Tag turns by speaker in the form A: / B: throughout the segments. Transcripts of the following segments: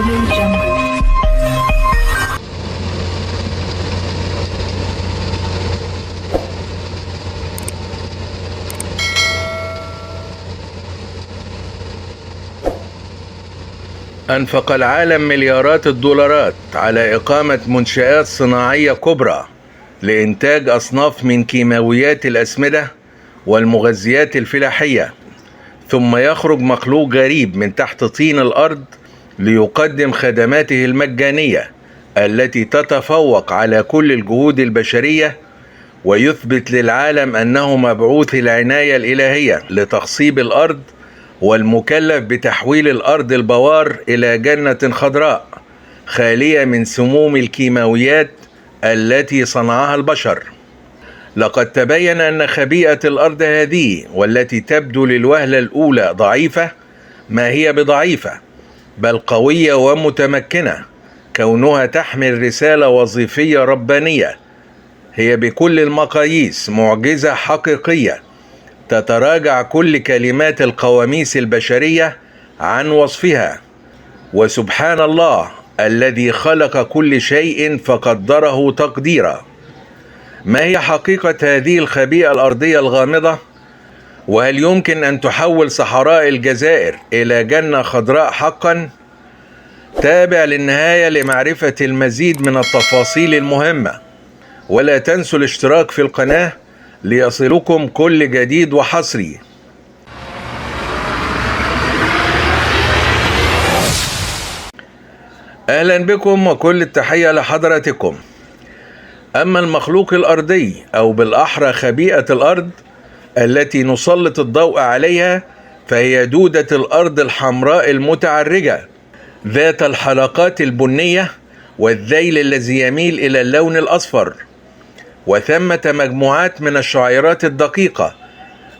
A: Audio Jungle.
B: أنفق العالم مليارات الدولارات على إقامة منشآت صناعية كبرى لإنتاج أصناف من كيماويات الأسمدة والمغذيات الفلاحية، ثم يخرج مخلوق غريب من تحت طين الأرض ليقدم خدماته المجانية التي تتفوق على كل الجهود البشرية، ويثبت للعالم أنه مبعوث العناية الإلهية لتخصيب الأرض والمكلف بتحويل الأرض البوار إلى جنة خضراء خالية من سموم الكيماويات التي صنعها البشر. لقد تبين أن خبيئة الأرض هذه والتي تبدو للوهلة الأولى ضعيفة ما هي بضعيفة، بل قوية ومتمكنة، كونها تحمل رسالة وظيفية ربانية هي بكل المقاييس معجزة حقيقية تتراجع كل كلمات القواميس البشرية عن وصفها. وسبحان الله الذي خلق كل شيء فقدره تقديرا. ما هي حقيقة هذه الخبيئة الأرضية الغامضة؟ وهل يمكن أن تحول صحراء الجزائر إلى جنة خضراء حقا؟ تابع للنهاية لمعرفة المزيد من التفاصيل المهمة، ولا تنسوا الاشتراك في القناة ليصلكم كل جديد وحصري. أهلا بكم وكل التحية لحضراتكم. أما المخلوق الأرضي أو بالأحرى خبيئة الأرض التي نسلط الضوء عليها، فهي دودة الأرض الحمراء المتعرجة ذات الحلقات البنية والذيل الذي يميل إلى اللون الأصفر. وثمة مجموعات من الشعيرات الدقيقة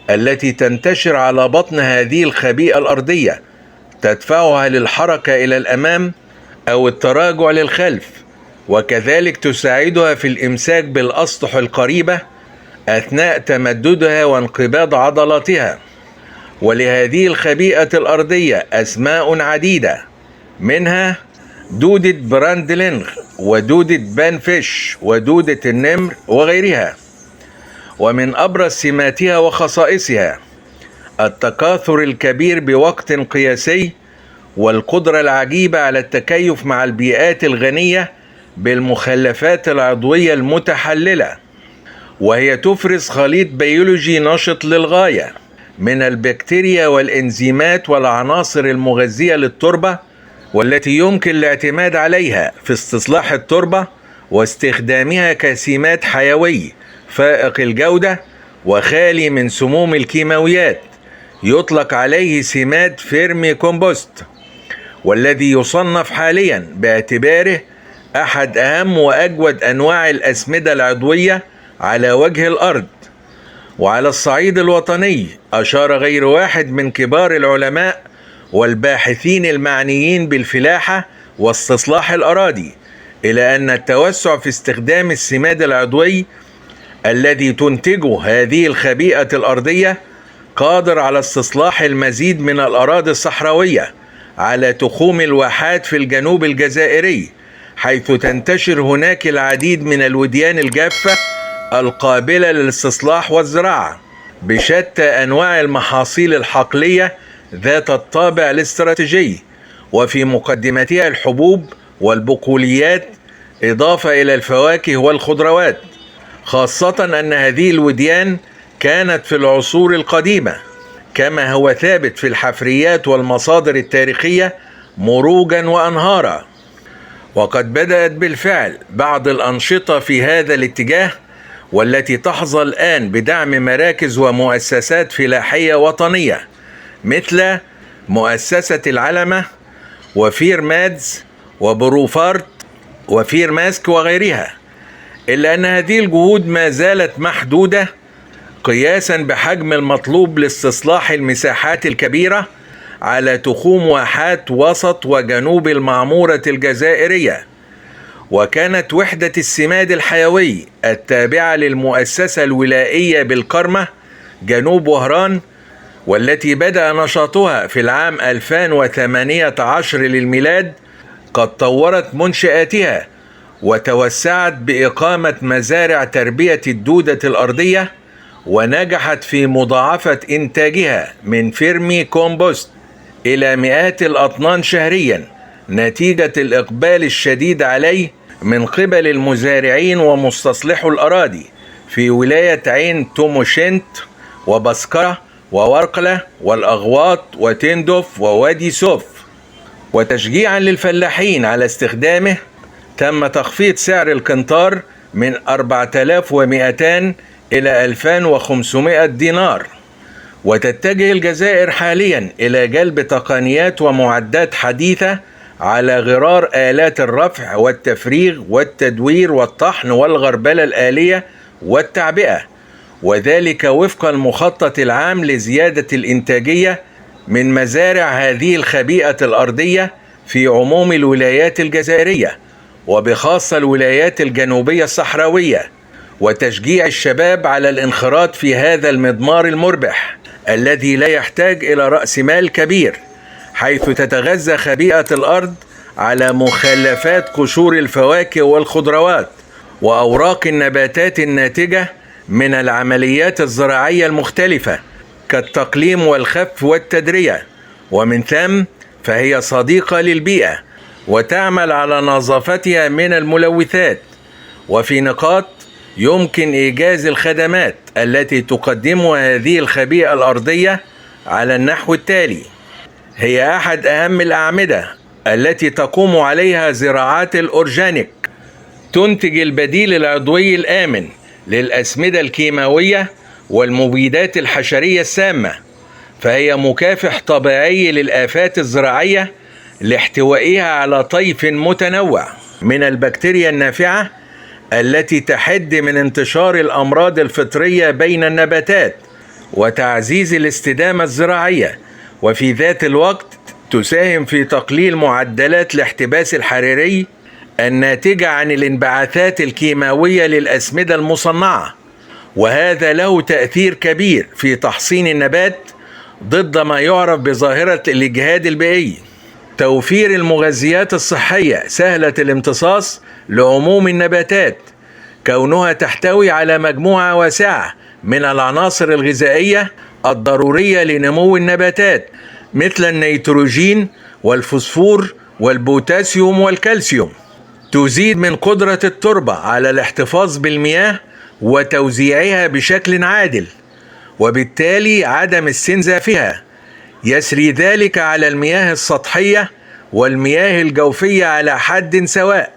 B: التي تنتشر على بطن هذه الخبيئة الأرضية، تدفعها للحركة إلى الأمام أو التراجع للخلف، وكذلك تساعدها في الإمساك بالأسطح القريبة أثناء تمددها وانقباض عضلاتها. ولهذه الخبيئة الأرضية أسماء عديدة، منها دودة براندلينغ ودودة بانفيش ودودة النمر وغيرها. ومن أبرز سماتها وخصائصها التكاثر الكبير بوقت قياسي، والقدرة العجيبة على التكيف مع البيئات الغنية بالمخلفات العضوية المتحللة، وهي تفرز خليط بيولوجي نشط للغاية من البكتيريا والإنزيمات والعناصر المغذية للتربة، والتي يمكن الاعتماد عليها في استصلاح التربة واستخدامها كسمات حيوي فائق الجودة وخالي من سموم الكيماويات، يطلق عليه سماد فيرمي كومبوست، والذي يصنف حاليا باعتباره أحد أهم وأجود أنواع الأسمدة العضوية على وجه الأرض. وعلى الصعيد الوطني أشار غير واحد من كبار العلماء والباحثين المعنيين بالفلاحة واستصلاح الأراضي إلى أن التوسع في استخدام السماد العضوي الذي تنتجه هذه الخبيئة الأرضية قادر على استصلاح المزيد من الأراضي الصحراوية على تخوم الواحات في الجنوب الجزائري، حيث تنتشر هناك العديد من الوديان الجافة القابلة للاستصلاح والزراعة بشتى أنواع المحاصيل الحقلية ذات الطابع الاستراتيجي، وفي مقدمتها الحبوب والبقوليات، إضافة إلى الفواكه والخضروات، خاصة أن هذه الوديان كانت في العصور القديمة كما هو ثابت في الحفريات والمصادر التاريخية مروجا وأنهارا. وقد بدأت بالفعل بعض الأنشطة في هذا الاتجاه، والتي تحظى الآن بدعم مراكز ومؤسسات فلاحية وطنية مثل مؤسسة العلمة وفير مادز وبروفارت وفير ماسك وغيرها، إلا أن هذه الجهود ما زالت محدودة قياسا بحجم المطلوب لاستصلاح المساحات الكبيرة على تخوم واحات وسط وجنوب المعمورة الجزائرية. وكانت وحدة السماد الحيوي التابعة للمؤسسة الولائية بالقرمة جنوب وهران، والتي بدأ نشاطها في العام 2018 للميلاد، قد طورت منشآتها وتوسعت بإقامة مزارع تربية الدودة الأرضية، ونجحت في مضاعفة إنتاجها من فيرمي كومبوست إلى مئات الأطنان شهريا، نتيجة الإقبال الشديد عليه من قبل المزارعين ومستصلحو الأراضي في ولاية عين توموشنت وبسكرة وورقلة والأغواط وتندف ووادي سوف. وتشجيعا للفلاحين على استخدامه، تم تخفيض سعر القنطار من 4200 إلى 2500 دينار. وتتجه الجزائر حاليا إلى جلب تقنيات ومعدات حديثة على غرار آلات الرفع والتفريغ والتدوير والطحن والغربلة الآلية والتعبئة، وذلك وفق المخطط العام لزيادة الإنتاجية من مزارع هذه الخبيئة الأرضية في عموم الولايات الجزائرية، وبخاصة الولايات الجنوبية الصحراوية، وتشجيع الشباب على الانخراط في هذا المضمار المربح الذي لا يحتاج إلى رأس مال كبير، حيث تتغذى خبيئة الأرض على مخلفات قشور الفواكه والخضروات وأوراق النباتات الناتجة من العمليات الزراعية المختلفة كالتقليم والخف والتدرية، ومن ثم فهي صديقة للبيئة وتعمل على نظافتها من الملوثات. وفي نقاط يمكن إيجاز الخدمات التي تقدمها هذه الخبيئة الأرضية على النحو التالي: هي أحد أهم الأعمدة التي تقوم عليها زراعات الأورجانيك، تنتج البديل العضوي الآمن للأسمدة الكيماوية والمبيدات الحشرية السامة، فهي مكافح طبيعي للآفات الزراعية لاحتوائها على طيف متنوع من البكتيريا النافعة التي تحد من انتشار الأمراض الفطرية بين النباتات وتعزيز الاستدامة الزراعية، وفي ذات الوقت تساهم في تقليل معدلات الاحتباس الحراري الناتجة عن الانبعاثات الكيماوية للأسمدة المصنعة، وهذا له تأثير كبير في تحصين النبات ضد ما يعرف بظاهرة الإجهاد البيئي. توفير المغذيات الصحية سهلة الامتصاص لعموم النباتات، كونها تحتوي على مجموعة واسعة من العناصر الغذائية الضرورية لنمو النباتات، مثل النيتروجين والفوسفور والبوتاسيوم والكالسيوم. تزيد من قدرة التربة على الاحتفاظ بالمياه وتوزيعها بشكل عادل، وبالتالي عدم استنزافها. يسري ذلك على المياه السطحية والمياه الجوفية على حد سواء.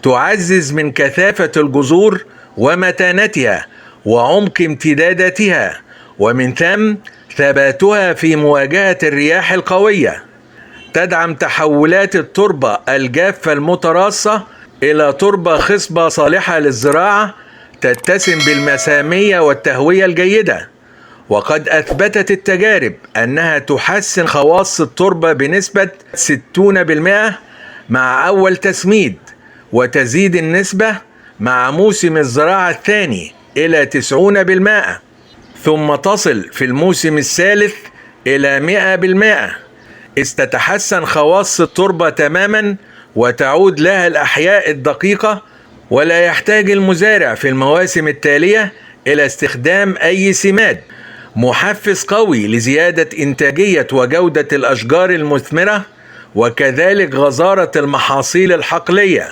B: تعزز من كثافة الجذور ومتانتها وعمق امتداداتها، ومن ثم ثباتها في مواجهة الرياح القوية. تدعم تحولات التربة الجافة المتراصة إلى تربة خصبة صالحة للزراعة تتسم بالمسامية والتهوية الجيدة. وقد أثبتت التجارب أنها تحسن خواص التربة بنسبة 60% مع أول تسميد، وتزيد النسبة مع موسم الزراعة الثاني إلى 90%، ثم تصل في الموسم الثالث إلى 100%، إذ تتحسن خواص التربة تماما وتعود لها الأحياء الدقيقة، ولا يحتاج المزارع في المواسم التالية إلى استخدام أي سماد. محفز قوي لزيادة إنتاجية وجودة الأشجار المثمرة، وكذلك غزارة المحاصيل الحقلية.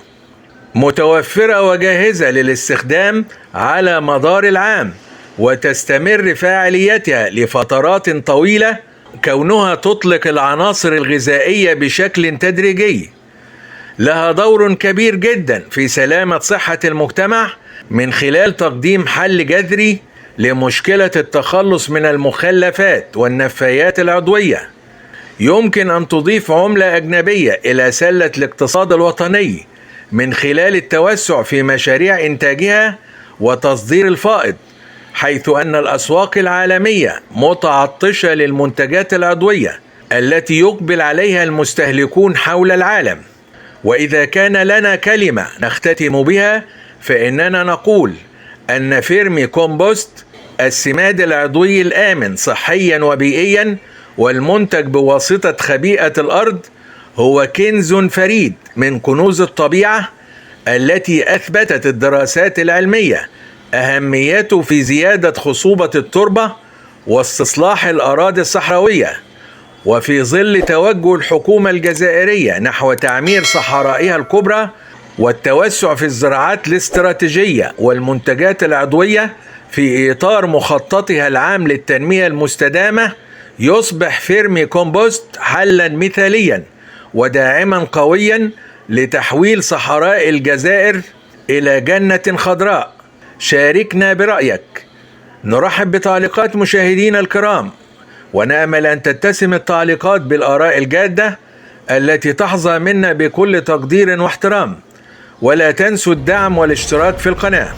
B: متوفرة وجاهزة للاستخدام على مدار العام، وتستمر فاعليتها لفترات طويلة، كونها تطلق العناصر الغذائية بشكل تدريجي. لها دور كبير جدا في سلامة صحة المجتمع من خلال تقديم حل جذري لمشكلة التخلص من المخلفات والنفايات العضوية. يمكن أن تضيف عملة أجنبية إلى سلة الاقتصاد الوطني من خلال التوسع في مشاريع إنتاجها وتصدير الفائض، حيث أن الأسواق العالمية متعطشة للمنتجات العضوية التي يقبل عليها المستهلكون حول العالم. وإذا كان لنا كلمة نختتم بها، فإننا نقول أن فيرمي كومبوست السماد العضوي الآمن صحيا وبيئيا والمنتج بواسطة خبيئة الأرض هو كنز فريد من كنوز الطبيعة التي أثبتت الدراسات العلمية أهميته في زيادة خصوبة التربة واستصلاح الأراضي الصحراوية، وفي ظل توجه الحكومة الجزائرية نحو تعمير صحرائها الكبرى والتوسع في الزراعات الاستراتيجية والمنتجات العضوية في إطار مخططها العام للتنمية المستدامة، يصبح فيرمي كومبوست حلا مثاليا وداعما قويا لتحويل صحراء الجزائر إلى جنة خضراء. شاركنا برأيك. نرحب بتعليقات مشاهدينا الكرام، ونأمل أن تتسم التعليقات بالآراء الجادة التي تحظى منا بكل تقدير واحترام. ولا تنسوا الدعم والاشتراك في القناة.